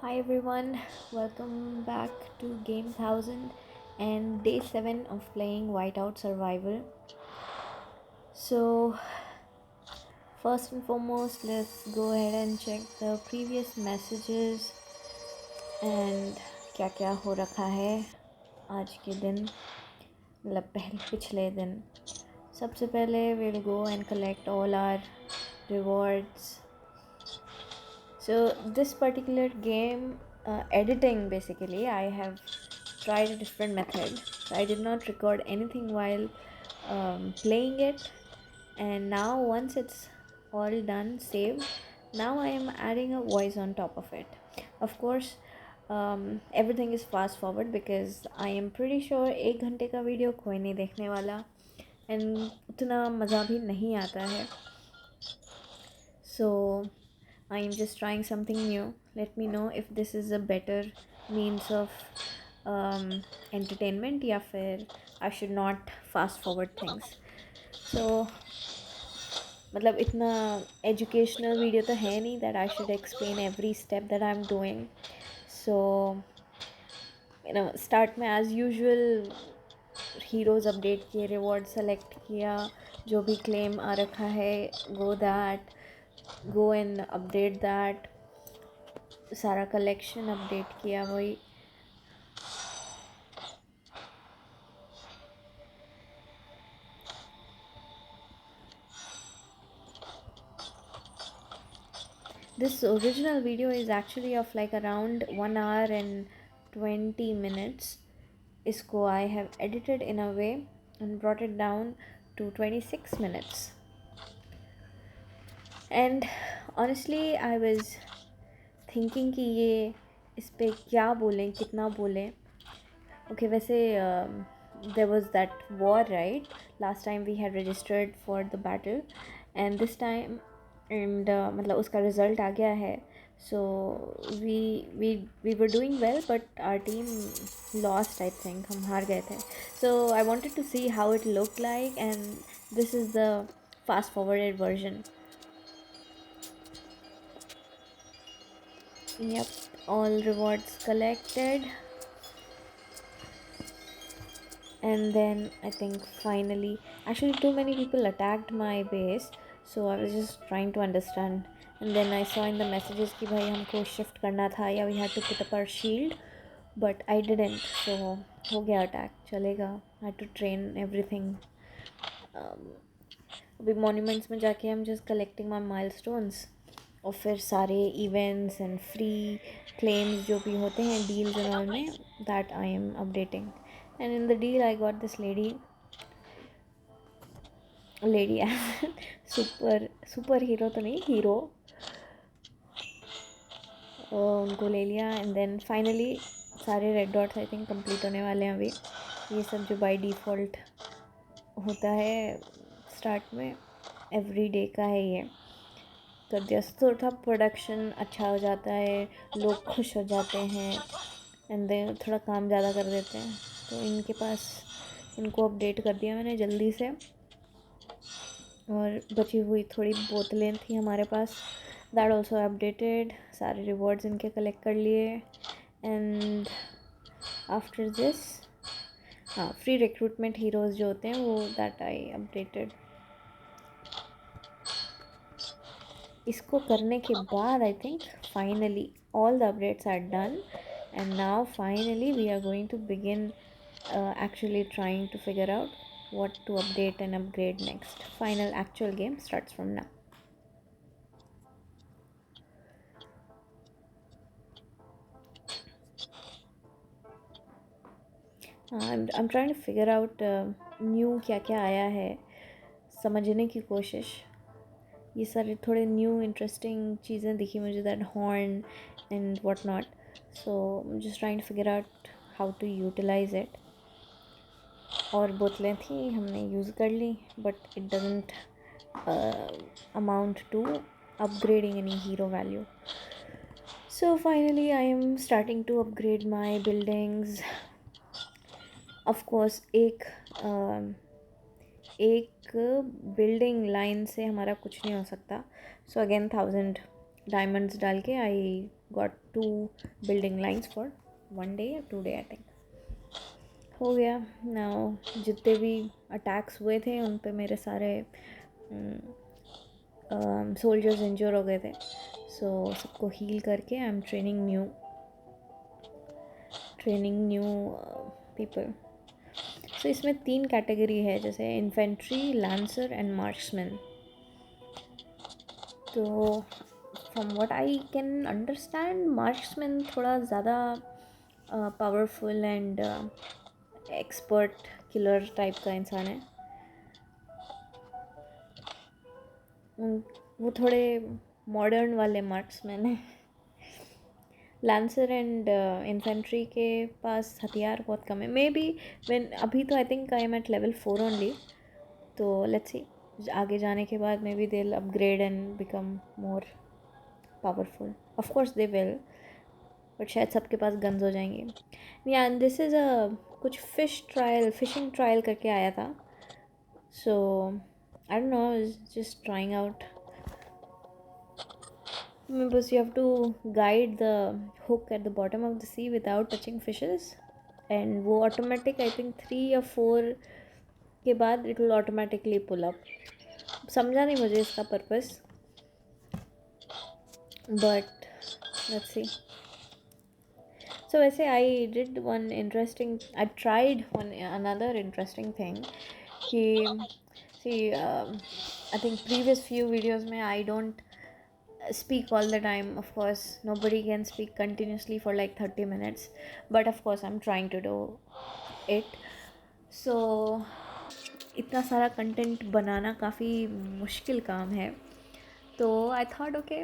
Hi everyone, welcome back to Game 1000 and day 7 of playing Whiteout Survival. So, first and foremost, let's go ahead and check the previous messages and क्या क्या हो रखा है आज के दिन मतलब पिछले दिन. सबसे पहले we'll go and collect all our rewards. So this particular game, editing basically, I have tried a different method. So I did not record anything while playing it, and now once it's all done, saved, now I am adding a voice on top of it. Of course, everything is fast forward because I am pretty sure 1 घंटे का video कोई नहीं देखने वाला and उतना मज़ा भी नहीं आता है. So I am just trying something new. Let me know if this is a better means of entertainment या फिर I should not fast forward things. So मतलब इतना educational video तो है नहीं that I should explain every step that I'm doing. So start में as usual heroes update किए, reward select किया, जो भी क्लेम आ रखा है गो एंड अपडेट दैट, सारा कलेक्शन अपडेट किया. वही this original video is actually of like around 1 hour and 20 minutes. इसको I have edited in a way and brought it down to 26 minutes. And honestly I was thinking कि ये इस पे क्या बोलें, कितना बोलें. Okay, वैसे there was that war, right? Last time we had registered for the battle and this time and मतलब उसका result आ गया है. So we were doing well but our team lost, I think. हम हार गए थे. So I wanted to see how it looked like and this is the fast forwarded version. Yep, all rewards collected. And then I think finally, actually too many people attacked my base, so I was just trying to understand. And then I saw in the messages कि भाई हमको shift करना था या we had to put up our shield, but I didn't. So हो गया attack, चलेगा. I had to train everything. अभी monuments में जाके I'm just collecting my milestones और फिर सारे events and free claims जो भी होते हैं deals and all में that I am updating. And in the deal I got this lady super hero तो नहीं, हीरो. उनको ले लिया एंड देन फाइनली सारे red dots I think complete होने वाले हैं अभी. ये सब जो बाय डिफ़ॉल्ट होता है स्टार्ट में एवरी डे का है ये. तो जस्ट थोड़ा प्रोडक्शन अच्छा हो जाता है, लोग खुश हो जाते हैं एंड देन थोड़ा काम ज़्यादा कर देते हैं. तो इनके पास इनको अपडेट कर दिया मैंने जल्दी से. और बची हुई थोड़ी बोतलें थी हमारे पास, दैट ऑल्सो अपडेटेड. सारे रिवॉर्ड्स इनके कलेक्ट कर लिए एंड आफ्टर दिस हाँ फ्री रिक्रूटमेंट हीरोज़ जो होते हैं वो दैट आई अपडेटेड. इसको करने के बाद I think finally all the updates are done and now finally we are going to begin actually trying to figure out what to update and upgrade next. Final actual game starts from now. I'm trying to figure out new क्या क्या आया है, समझने की कोशिश. ये सारे थोड़े न्यू इंटरेस्टिंग चीज़ें दिखी मुझे, that horn and what not. So I am just trying to figure out how to utilize it. और बोतलें थी हमने यूज़ कर ली but it doesn't amount to upgrading any hero value. So finally I am starting to upgrade my buildings. Of course एक building line से हमारा कुछ नहीं हो सकता. सो अगेन 1000 डायमंड्स डाल के I got 2 building lines for 1 day या 2 day आई थिंक। हो गया। नाउ जितने भी अटैक्स हुए थे उन पे मेरे सारे सोल्जर्स इंजर हो गए थे, सो सबको हील करके I am training new people. So इसमें 3 कैटेगरी है, जैसे इन्फेंट्री, लैंसर एंड मार्क्समैन। तो from what I can understand marksman थोड़ा ज़्यादा powerful and expert killer type का इंसान है। वो थोड़े मॉडर्न वाले मार्क्समैन हैं। लैंसर एंड इन्फेंट्री के पास हथियार बहुत कम है। मे बी व्हेन अभी तो I think I am at level 4 only, तो लेट्स सी आगे जाने के बाद maybe they will upgrade and become more powerful. Of course they will, but शायद सबके पास गन्स हो जाएंगे। या दिस इज़ अ कुछ फिशिंग ट्रायल करके आया था, so I don't know, just trying out. बस you have to guide the hook at the bottom of the sea without touching fishes, and वो automatic I think 3 या 4 के बाद it will automatically pull up। समझा नहीं मुझे इसका purpose, but let's see। So वैसे I tried one another interesting thing कि see I think previous few videos में I don't speak all the time. Of course nobody can speak continuously for like 30 minutes, but of course I'm trying to do it। So इतना सारा content बनाना काफ़ी मुश्किल काम है, तो I thought okay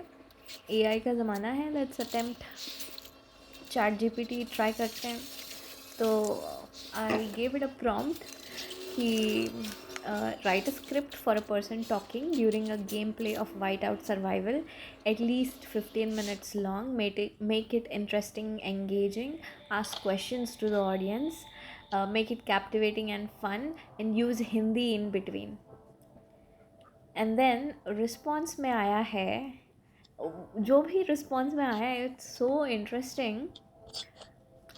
AI का ज़माना है, लेट्स अटेम्प्ट ChatGPT ट्राई करते हैं। तो I gave it a prompt कि write a script for a person talking during a gameplay of Whiteout Survival, at least 15 minutes long, make it interesting, engaging, ask questions to the audience, make it captivating and fun, and use Hindi in between। And then response में आया है, जो भी response में आया है, it's so interesting,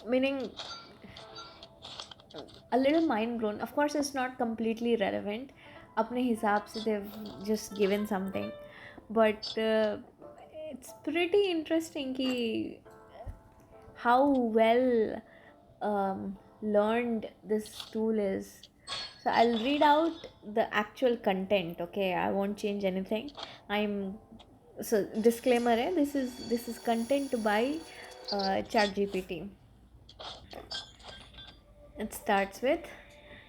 meaning a little mind blown। Of course it's not completely relevant, अपने हिसाब से they've just given something, but it's pretty interesting कि how well learned this tool is। So I'll read out the actual content, okay? I won't change anything। So disclaimer है, this is content by ChatGPT। It starts with,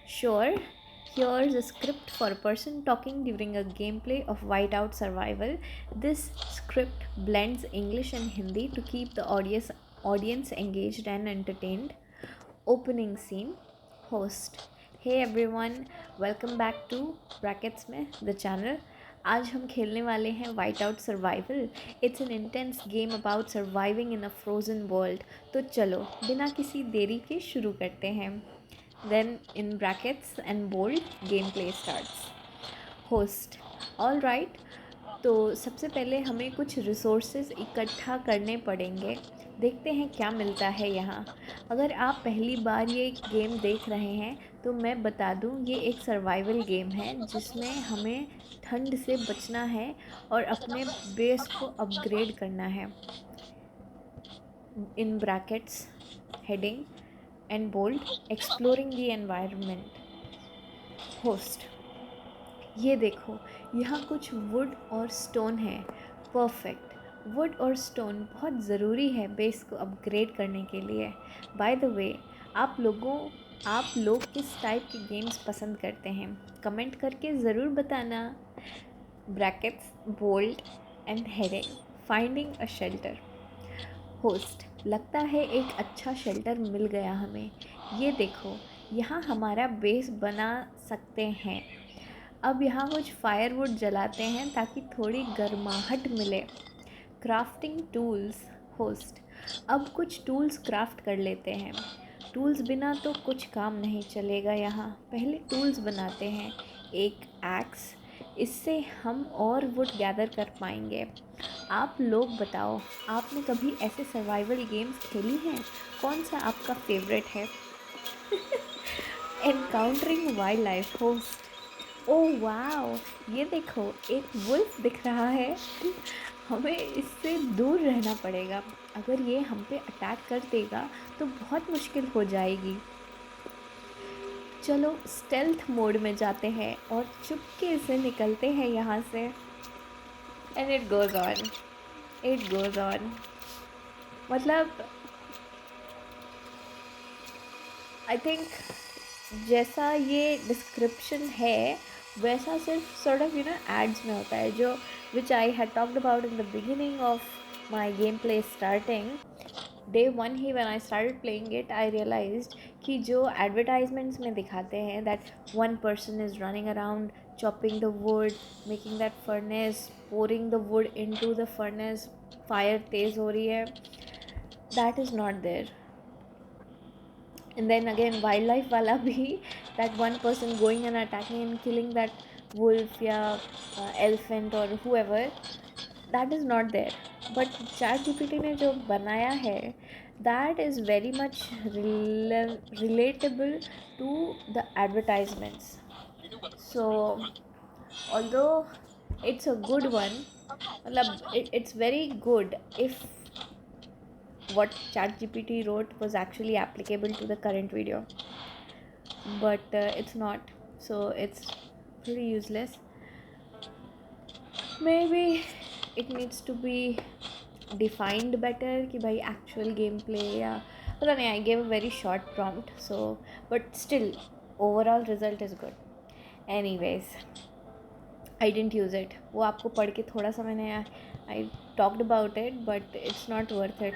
sure, here's a script for a person talking during a gameplay of Whiteout Survival। This script blends English and Hindi to keep the audience engaged and entertained। Opening scene, host, hey everyone, welcome back to brackets में the channel। आज हम खेलने वाले हैं whiteout survival. It's an intense game about surviving in a frozen world. तो चलो बिना किसी देरी के शुरू करते हैं। Then in brackets and bold, gameplay starts. Host, all right, तो सबसे पहले हमें कुछ रिसोर्सेज इकट्ठा करने पड़ेंगे, देखते हैं क्या मिलता है यहाँ। अगर आप पहली बार ये गेम देख रहे हैं तो मैं बता दूँ, ये एक सर्वाइवल गेम है जिसमें हमें ठंड से बचना है और अपने बेस को अपग्रेड करना है। In brackets heading and bold, exploring the environment. Host, ये देखो यहाँ कुछ वुड और स्टोन है। परफेक्ट, वुड और स्टोन बहुत ज़रूरी है बेस को अपग्रेड करने के लिए। बाय द वे, आप लोग किस टाइप के गेम्स पसंद करते हैं, कमेंट करके ज़रूर बताना। Brackets bold and heading, finding a shelter. Host, लगता है एक अच्छा शेल्टर मिल गया हमें। ये देखो यहाँ हमारा बेस बना सकते हैं। अब यहाँ कुछ फायरवुड जलाते हैं ताकि थोड़ी गर्माहट मिले। Crafting tools. होस्ट, अब कुछ टूल्स क्राफ्ट कर लेते हैं। टूल्स बिना तो कुछ काम नहीं चलेगा यहाँ, पहले टूल्स बनाते हैं। एक एक्स, इससे हम और वुड गैदर कर पाएंगे। आप लोग बताओ, आपने कभी ऐसे सर्वाइवल गेम्स खेली हैं? कौन सा आपका फेवरेट है? Encountering wild life host. Oh wow, ये देखो एक वुल्फ दिख रहा है। हमें इससे दूर रहना पड़ेगा। अगर ये हम पे अटैक कर देगा तो बहुत मुश्किल हो जाएगी। चलो स्टेल्थ मोड में जाते हैं और चुपके से निकलते हैं यहाँ से। And it goes on, it goes on. मतलब आई थिंक जैसा ये डिस्क्रिप्शन है वैसा सिर्फ सॉर्ट ऑफ एड्स में होता है, जो which I had talked about in the beginning of my game play starting. Day one ही when I started playing it I realized कि जो एडवर्टाइजमेंट्स में दिखाते हैं that one person is running around chopping the wood, making that furnace, pouring the wood into the furnace, fire तेज़ हो रही है, that is not there. And then again wildlife वाला भी, that one person going and attacking and killing that wolf या elephant or whoever, that is not there. But ChatGPT ने जो बनाया है that is very much relatable to the advertisements. So although it's a good one, मतलब it's very good if what ChatGPT wrote was actually applicable to the current video, but it's not, so it's pretty useless. Maybe it needs to be defined better कि भाई actual gameplay या पता नहीं. I gave a very short prompt, so but still overall result is good. Anyways, I didn't use it. वो आपको पढ़ के थोड़ा सा मैंने I talked about it, but it's not worth it.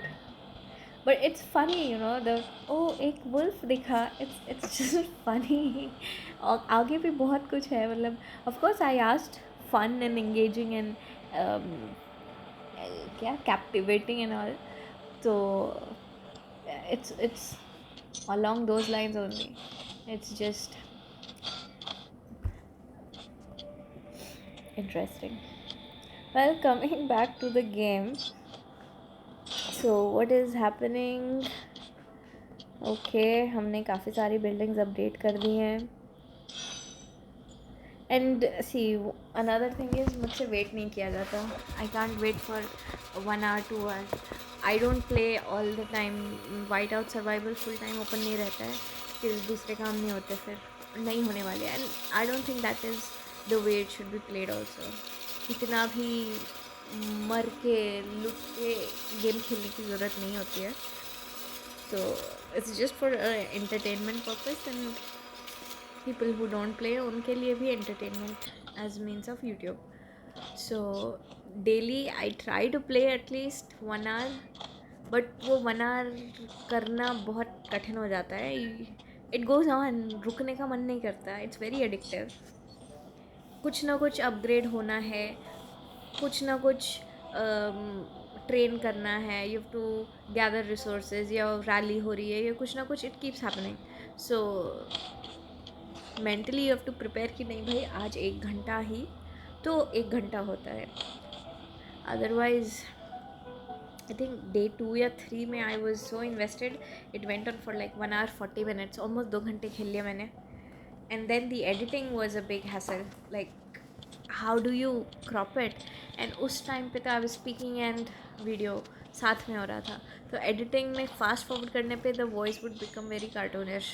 But it's funny, the एक wolf दिखा, it's just funny. और आगे भी बहुत कुछ है, मतलब of course I asked fun and engaging and क्या captivating and all, so it's along those lines only. It's just interesting. Well, coming back to the game, so what is happening? Okay हमने काफ़ी सारी buildings update कर दी हैं. And see another thing is, मुझसे wait नहीं किया जाता. I can't wait for 1 hour 2 hours. I don't play all the time. Whiteout survival full time open नहीं रहता है, फिर दूसरे काम नहीं होते, फिर नहीं होने वाले. And I don't think that is the way it should be played also. इतना भी मर के लुट के गेम खेलने की ज़रूरत नहीं होती है. So it's just for entertainment purpose, and people who don't play उनके लिए भी entertainment as means of YouTube. So daily I try to play at least 1 hour, but वो 1 hour करना बहुत कठिन हो जाता है. It goes on, रुकने का मन नहीं करता. It's very addictive. कुछ ना कुछ अपग्रेड होना है, कुछ ना कुछ ट्रेन करना है, you have to gather resources, या रैली हो रही है, या कुछ ना कुछ, it keeps happening. So mentally you have to prepare कि नहीं भाई आज 1 घंटा ही तो 1 घंटा होता है. अदरवाइज आई थिंक डे 2 या 3 में I was so invested, it went on for like 1 hour 40 minutes, almost 2 घंटे खेल लिया मैंने. And then the editing was a big hassle, like how do you crop it. And उस time पे तो I was speaking and video साथ में हो रहा था, तो एडिटिंग में फास्ट फॉरवर्ड करने पे the voice would become very cartoonish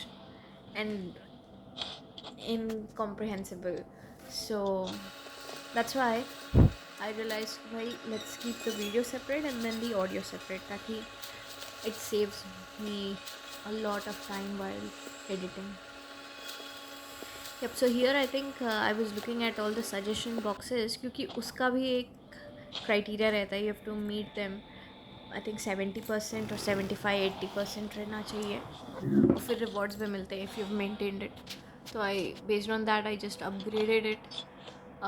and incomprehensible. So that's why I realize भाई let's keep the video separate and then the audio separate, ताकि it saves me a lot of time while editing. Yep, so here I think I was looking at all the suggestion boxes, क्योंकि उसका भी एक criteria रहता है, you have to meet them. I think 70% और 75-80% रहना चाहिए, और फिर rewards भी मिलते हैं if you've maintained it. So I based on that I just upgraded it.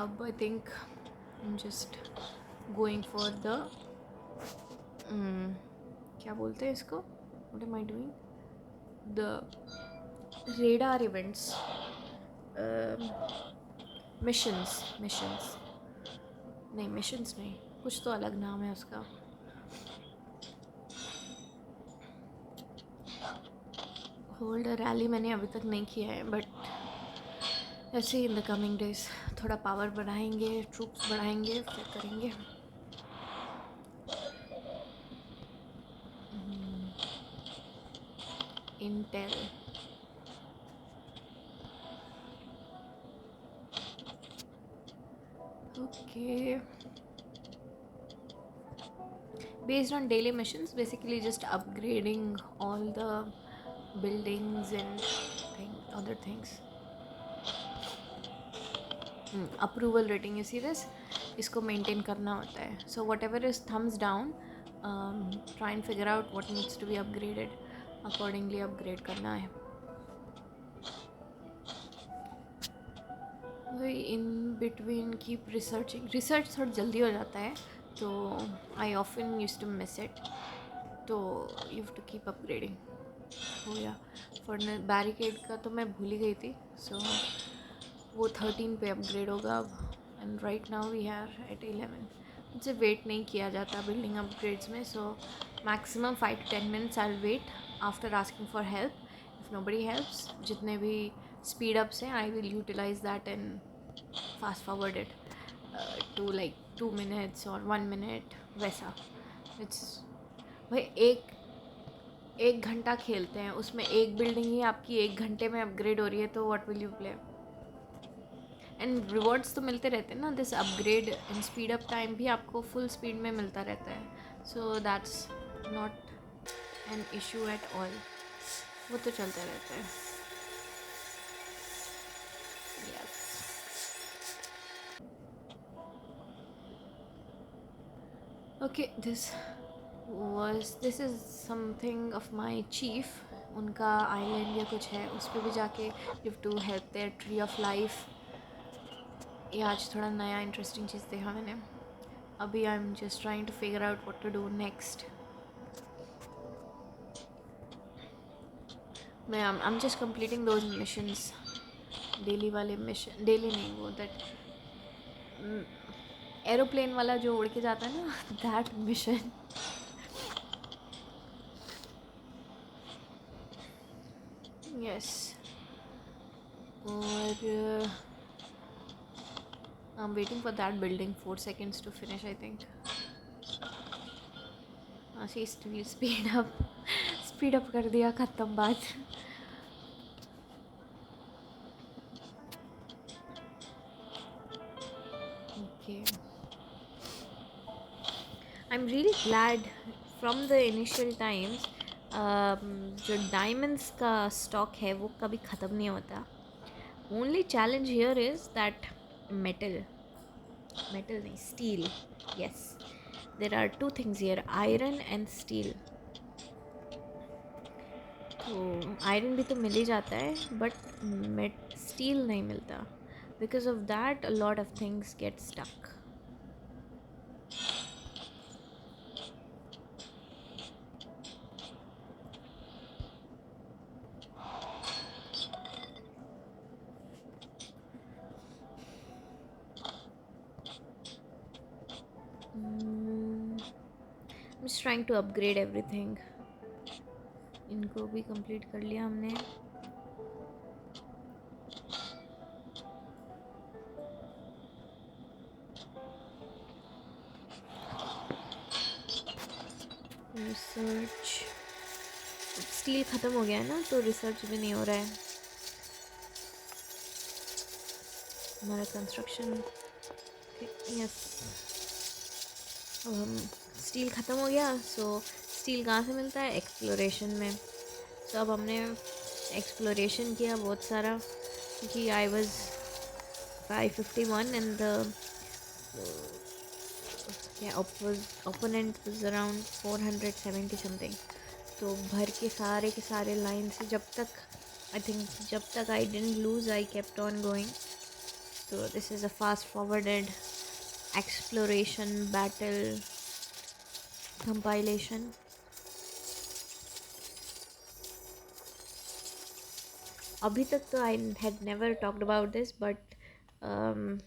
अब I think I'm just going for the क्या बोलते हैं इसको, what am I doing, the radar events. Missions missions नहीं, मिशंस नहीं, कुछ तो अलग नाम है उसका. होल्ड रैली मैंने अभी तक नहीं किया है, बट ऐसे ही इन द कमिंग डेज थोड़ा पावर बढ़ाएंगे, ट्रूप्स बढ़ाएंगे, फिर करेंगे. Intel. Okay. Based on daily missions, basically just upgrading all the buildings and other things. Approval rating, you see this, इसको maintain करना होता है. So whatever is thumbs down, try and figure out what needs to be upgraded, accordingly upgrade करना है. वही in between keep researching. Research थोड़ा जल्दी हो जाता है, तो I often used to miss it. तो you have to keep upgrading. हो गया. फर्नेस बैरिकेड का तो मैं भूल ही गई थी. सो वो 13 पे अपग्रेड होगा अब. And right now we are at 11. मुझसे वेट नहीं किया जाता बिल्डिंग अपग्रेड्स में. So maximum 5 to 10 minutes I will wait after asking for help. If nobody helps, जितने भी स्पीड अप्स हैं I will utilise that and fast forward it to like 2 minutes और 1 minute वैसा. It's भाई एक घंटा खेलते हैं, उसमें एक बिल्डिंग ही आपकी 1 घंटे में अपग्रेड हो रही है, तो what will you play. And rewards तो मिलते रहते हैं ना. This upgrade and speed up time भी आपको फुल स्पीड में मिलता रहता है. So that's not an issue at all. वो तो चलता रहता है. Yes. Okay. This is something of my chief. उनका आइलैंड या कुछ है, उस पर भी जाके give to help their tree of life. ये आज थोड़ा नया इंटरेस्टिंग चीज़ देखा मैंने. अभी I am just trying to figure out what to do next. मैं I am just completing those missions. Daily वाले मिशन, डेली नहीं, वो दैट एरोप्लेन वाला जो उड़ के जाता है ना, दैट मिशन. यस. और I'm waiting for that building. 4 seconds to finish, I think. See speed up कर दिया. ख़त्म बात. Okay. I am really glad from the initial times. जो डायमंड्स का स्टॉक है वो कभी ख़त्म नहीं होता. Only challenge here is that metal नहीं, steel. yes, there are two things here, iron and steel. तो आयरन भी तो मिल ही जाता है, बट स्टील नहीं मिलता. Because of that a lot of things get stuck. just trying to upgrade everything. इनको भी कंप्लीट कर लिया हमने. रिसर्च. स्टील ख़त्म हो गया है ना, तो रिसर्च भी नहीं हो रहा है. हमारा कंस्ट्रक्शन. यस. अब हम स्टील ख़त्म हो गया. सो स्टील कहाँ से मिलता है? एक्सप्लोरेशन में. तो अब हमने एक्सप्लोरेशन किया बहुत सारा, क्योंकि I was 551 and the opponent was around 470 something. तो भर के सारे लाइन से जब तक I didn't lose, I kept on going. तो this is a fast forwarded exploration battle compilation. अभी तक तो I had never talked about this, but um,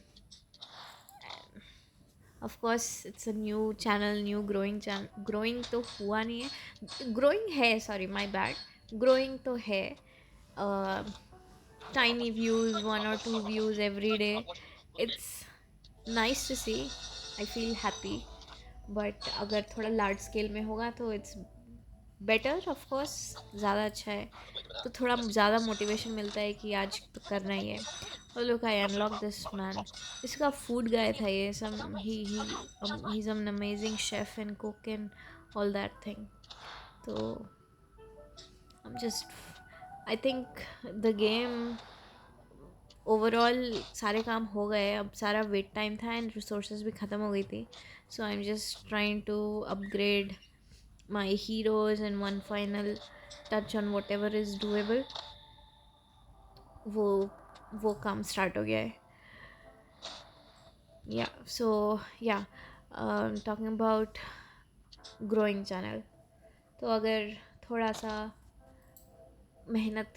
of course it's a new channel, new growing channel. Growing तो हुआ नहीं है, growing है, sorry my bad, growing तो है. uh, Tiny views, 1 or 2 views every day. It's nice to see. I feel happy. But अगर थोड़ा large scale में होगा तो इट्स बेटर ऑफ कोर्स, ज़्यादा अच्छा है. तो थोड़ा ज़्यादा मोटिवेशन मिलता है कि आज तो करना ही है. और look I unlock this man. इसका फूड गाय था ये. Some he is an amazing chef and cook and all that thing. तो I am just, I think the game overall सारे काम हो गए. अब सारा वेट टाइम था एंड रिसोर्सेज भी ख़त्म हो गई थी. So I am just trying to upgrade my heroes and one final touch on whatever is doable. वो काम स्टार्ट हो गया है. या सो या टॉकिंग अबाउट ग्रोइंग चैनल. तो अगर थोड़ा सा मेहनत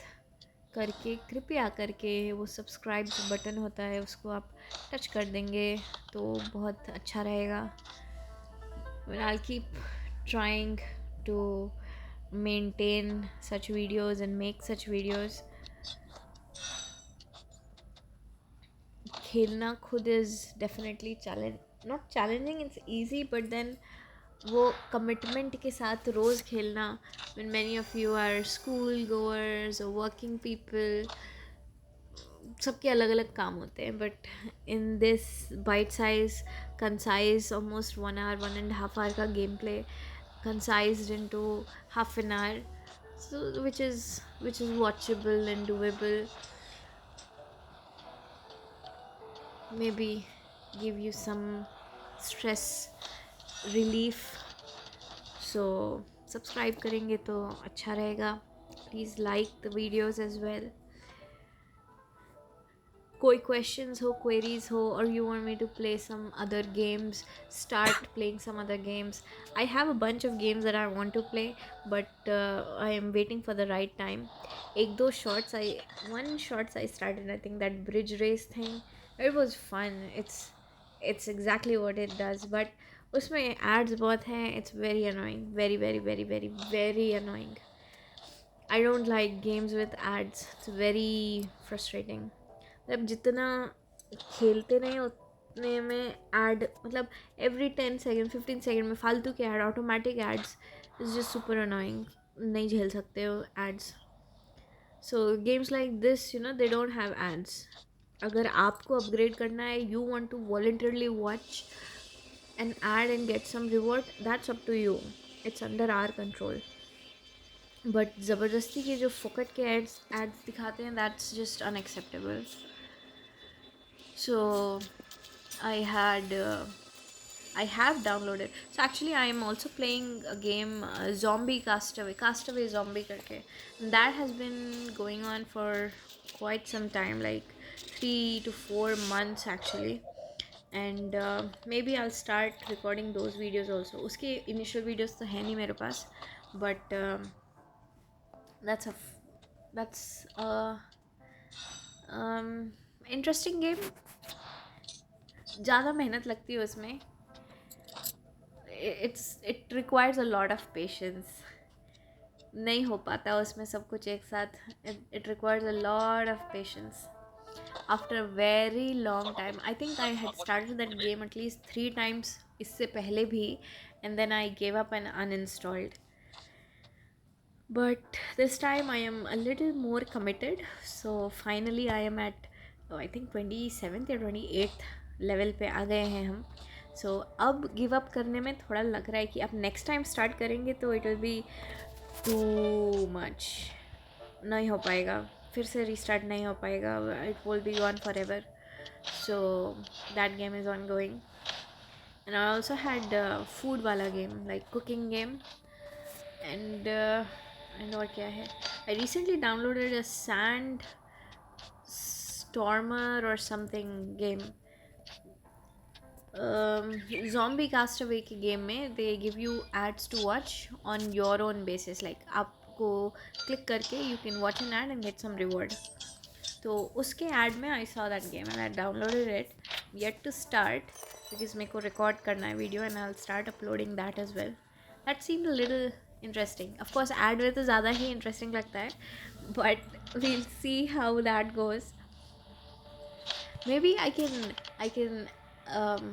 करके, कृपया करके वो सब्सक्राइब बटन होता है उसको आप टच कर देंगे तो बहुत अच्छा रहेगा. I'll keep trying to maintain such videos and make such videos. खेलना खुद is definitely not challenging, it's easy, but then वो कमिटमेंट के साथ रोज़ खेलना, when many of you are school goers or working people, सबके अलग अलग काम होते हैं. But in this bite size concise almost 1 hour 1.5 hour का game play concised into half an hour, so which is watchable and doable. Maybe give you some stress relief. So subscribe करेंगे तो अच्छा रहेगा. Please like the videos as well. कोई questions हो, queries हो, or you want me to play some other games, start playing some other games. I have a bunch of games that I want to play, but I am waiting for the right time. One shorts I started, I think that bridge race thing. It was fun. It's exactly what it does, but उसमें ads बहुत हैं. It's very annoying, very very very very very annoying. I don't like games with ads. It's very frustrating. मतलब जितना खेलते नहीं उतने में add, मतलब एवरी 10 सेकेंड 15 सेकेंड में फालतू के ad, automatic ads is just super annoying. नहीं झेल सकते हो ads. So games like this, they don't have ads. अगर आपको अपग्रेड करना है, you want to voluntarily watch an ad and get some reward, that's up to you. It's under our control. But ज़बरदस्ती के जो फोकट के एड्स दिखाते हैं, that's just unacceptable. So I have downloaded. So actually I am also playing a game, Zombie Castaway Zombie करके. That has been going on for quite some time, like 3 to 4 months actually. And maybe I'll start recording those videos also. उसके initial videos तो है नहीं मेरे पास, but that's a interesting game. ज़्यादा मेहनत लगती है उसमें. It requires a lot of patience. नहीं हो पाता उसमें सब कुछ एक साथ. It requires a lot of patience after a very long time. I think I had started that game at least 3 times इससे पहले भी, and then I gave up and uninstalled. But this time I am a little more committed. So finally I am at, I think 27th या 28th level पे आ गए हैं हम. सो अब give up करने में थोड़ा लग रहा है कि अब नेक्स्ट टाइम स्टार्ट करेंगे तो it will be too much. नहीं हो पाएगा, फिर से रीस्टार्ट नहीं हो पाएगा. It will be gone forever. So that game is ongoing. And I also had food वाला game, like cooking game. And और क्या है, I recently downloaded a sand stormer और समथिंग गेम. ज़ॉम्बी कास्टअवे के game में they give you ads to watch on your own basis. Like आपको click करके you can watch an ad and get some reward. तो उसके ad में I saw that game and I downloaded it, yet to start because मेरे को record करना है video and I will start uploading that as well. That seemed a little interesting. Of course ad में तो ज़्यादा ही interesting लगता है, but we'll see how that goes. Maybe I can um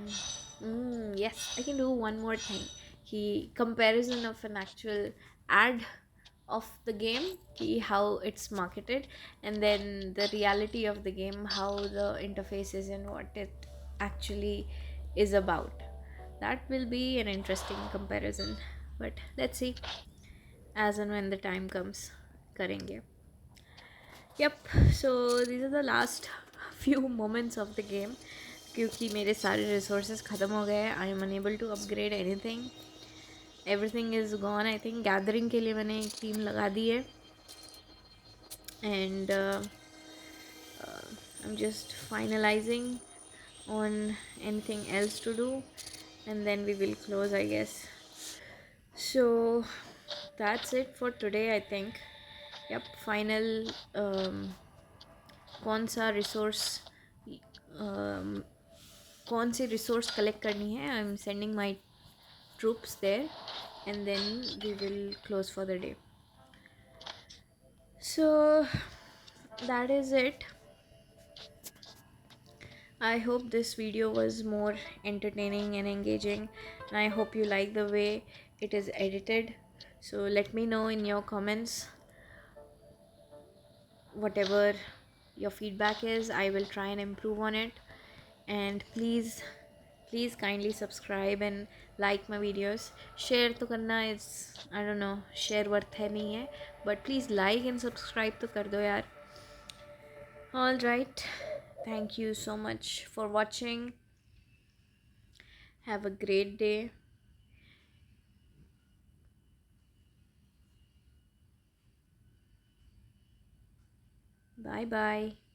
yes, I can do one more thing. He comparison of an actual ad of the game, how it's marketed, and then the reality of the game, how the interface is and what it actually is about. That will be an interesting comparison. But let's see as and when the time comes. Karenge. Yep, so these are the last few moments of the game क्योंकि मेरे सारे resources ख़त्म हो गए हैं. I am unable to upgrade anything. Everything is gone. I think gathering के लिए मैंने एक टीम लगा दी है and I am just finalizing on anything else to do and then we will close, I guess. So that's it for today, I think. Yep, final कौन सा resource कौन सी रिसोर्स कलेक्ट करनी है. I am sending my troops there and then we will close for the day. So that is it. I hope this video was more entertaining and engaging, and I hope you like the way it is edited. So let me know in your comments whatever your feedback is. I will try and improve on it. And please kindly subscribe and like my videos. Share तो करना is, I don't know, share worth है नहीं है, but please like and subscribe तो कर दो यार. All right, thank you so much for watching. Have a great day. Bye bye.